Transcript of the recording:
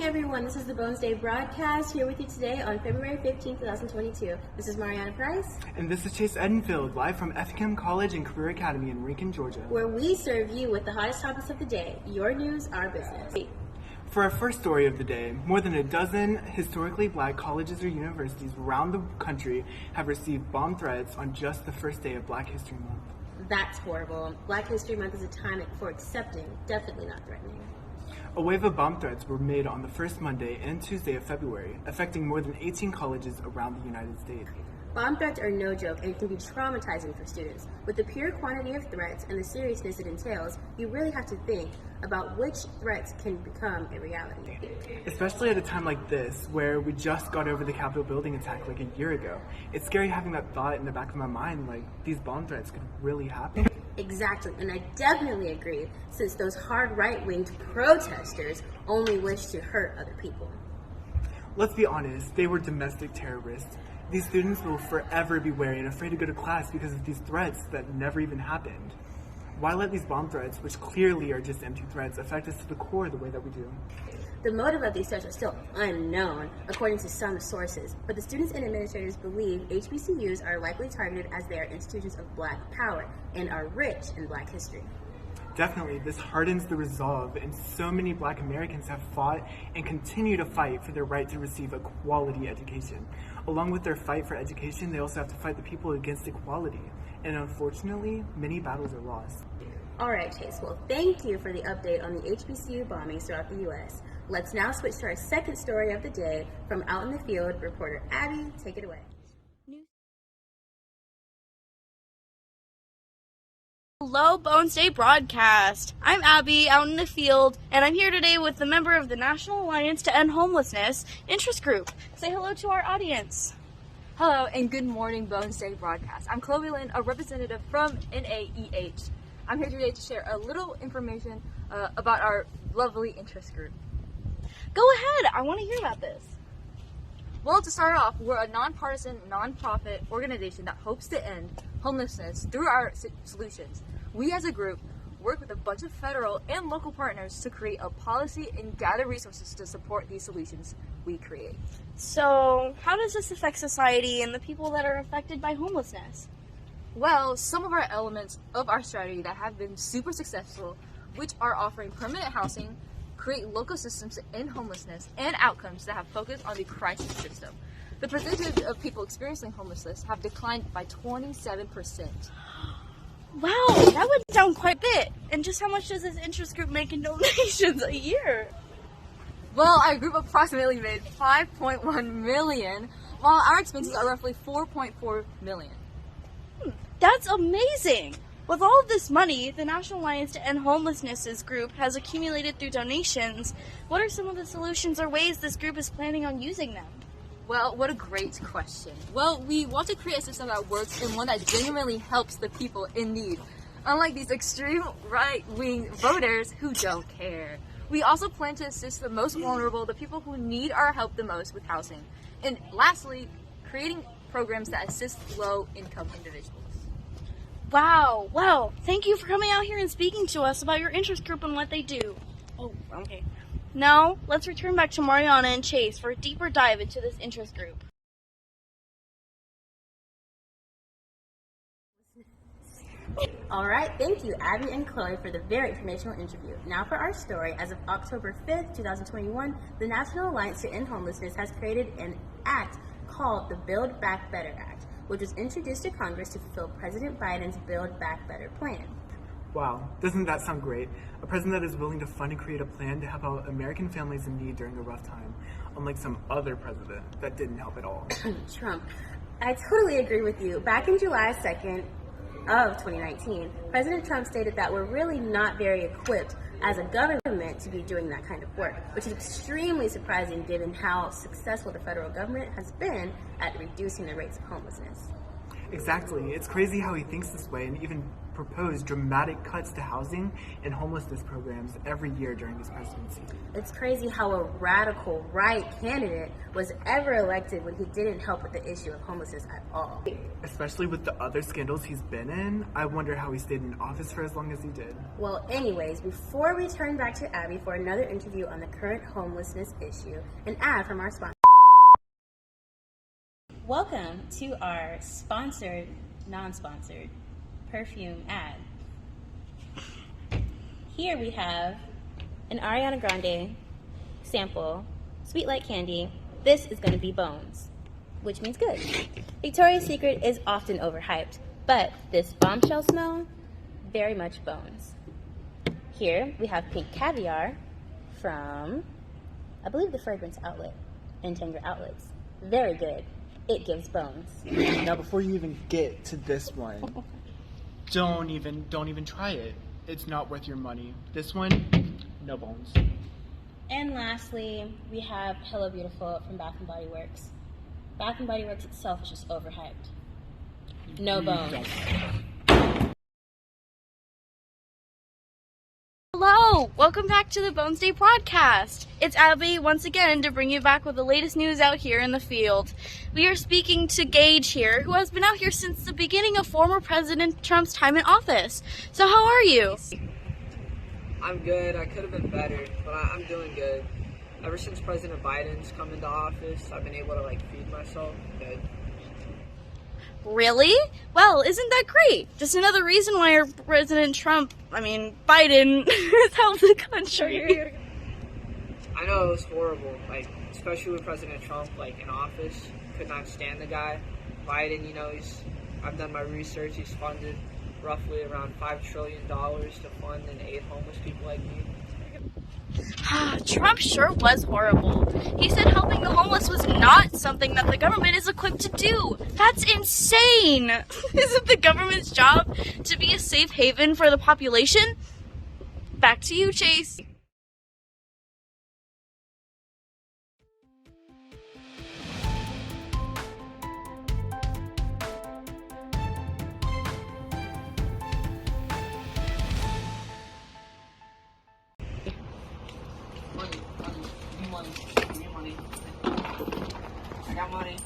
everyone, this is the Bones Day broadcast here with you today on February 15th, 2022. This is Mariyonna Price. And this is Chase Edenfield, live from Effingham College and Career Academy in Rincon, Georgia. Where we serve you with the hottest topics of the day, your news, our business. For our first story of the day, more than a dozen historically black colleges or universities around the country have received bomb threats on just the first day of Black History Month. That's horrible. Black History Month is a time for accepting, definitely not threatening. A wave of bomb threats were made on the first Monday and Tuesday of February, affecting more than 18 colleges around the United States. Bomb threats are no joke and can be traumatizing for students. With the pure quantity of threats and the seriousness it entails, you really have to think about which threats can become a reality. Especially at a time like this, where we just got over the Capitol building attack like a year ago. It's scary having that thought in the back of my mind, like these bomb threats could really happen. Exactly, and I definitely agree, since those hard right-winged protesters only wish to hurt other people. Let's be honest, they were domestic terrorists. These students will forever be wary and afraid to go to class because of these threats that never even happened. Why let these bomb threats, which clearly are just empty threats, affect us to the core the way that we do? The motive of these threats are still unknown, according to some sources, but the students and administrators believe HBCUs are likely targeted as they are institutions of Black power and are rich in Black history. Definitely, this hardens the resolve, and so many Black Americans have fought and continue to fight for their right to receive a quality education. Along with their fight for education, they also have to fight the people against equality. And unfortunately, many battles are lost. All right, Chase. Well, thank you for the update on the HBCU bombings throughout the U.S. Let's now switch to our second story of the day from out in the field. Reporter Abby, take it away. Hello, Bones Day broadcast. I'm Abby, out in the field, and I'm here today with the member of the National Alliance to End Homelessness interest group. Say hello to our audience. Hello and good morning, Bones Day broadcast. I'm Chloe Lynn, a representative from NAEH. I'm here today to share a little information about our lovely interest group. Go ahead, I want to hear about this. Well, to start off, we're a nonpartisan, nonprofit organization that hopes to end homelessness through our solutions. We as a group work with a bunch of federal and local partners to create a policy and gather resources to support these solutions we create. So, how does this affect society and the people that are affected by homelessness? Well, some of our elements of our strategy that have been super successful, which are offering permanent housing, create local systems to end homelessness, and outcomes that have focused on the crisis system. The percentage of people experiencing homelessness have declined by 27%. Wow, that went down quite a bit. And just how much does this interest group make in donations a year? Well, our group approximately made $5.1 million, while our expenses are roughly $4.4 million. That's amazing! With all of this money, the National Alliance to End Homelessness group has accumulated through donations. What are some of the solutions or ways this group is planning on using them? Well, what a great question. Well, we want to create a system that works and one that genuinely helps the people in need, unlike these extreme right-wing voters who don't care. We also plan to assist the most vulnerable, the people who need our help the most with housing. And lastly, creating programs that assist low-income individuals. Wow. Thank you for coming out here and speaking to us about your interest group and what they do. Oh, okay. Now, let's return back to Mariyonna and Chase for a deeper dive into this interest group. All right, thank you, Abby and Chloe, for the very informational interview. Now for our story. As of October 5th, 2021, the National Alliance to End Homelessness has created an act called the Build Back Better Act, which was introduced to Congress to fulfill President Biden's Build Back Better plan. Wow, doesn't that sound great? A president that is willing to fund and create a plan to help out American families in need during a rough time, unlike some other president that didn't help at all. Trump. I totally agree with you. Back in July 2nd of 2019, President Trump stated that we're really not very equipped as a government to be doing that kind of work, which is extremely surprising given how successful the federal government has been at reducing the rates of homelessness. Exactly. It's crazy how he thinks this way and even proposed dramatic cuts to housing and homelessness programs every year during his presidency. It's crazy how a radical right candidate was ever elected when he didn't help with the issue of homelessness at all. Especially with the other scandals he's been in, I wonder how he stayed in office for as long as he did. Well, anyways, before we turn back to Abby for another interview on the current homelessness issue, an ad from our sponsor. Welcome to our sponsored, non-sponsored perfume ad. Here we have an Ariana Grande sample, Sweet Like Candy. This is going to be Bones, which means good. Victoria's Secret is often overhyped, but this bombshell smell, very much Bones. Here we have Pink Caviar from, I believe, the Fragrance Outlet and Tanger Outlets. Very good. It gives bones. Now, before you even get to this one, don't even try it. It's not worth your money. This one, no bones. And lastly, we have Hello Beautiful from Bath & Body Works. Bath & Body Works itself is just overhyped. No bones. Hello! Welcome back to the Bones Day podcast. It's Abby once again to bring you back with the latest news out here in the field. We are speaking to Gage here, who has been out here since the beginning of former President Trump's time in office. So how are you? I'm good. I could have been better, but I'm doing good. Ever since President Biden's come into office, I've been able to feed myself. Good. Really? Well, isn't that great? Just another reason why our Biden has helped the country. I know it was horrible, especially with President Trump, in office. Could not stand the guy. Biden, I've done my research. He's funded roughly around $5 trillion to fund and aid homeless people like me. Trump sure was horrible. He said helping the homeless was not something that the government is equipped to do. That's insane! Isn't the government's job to be a safe haven for the population? Back to you, Chase. Money. Give me money. I got money.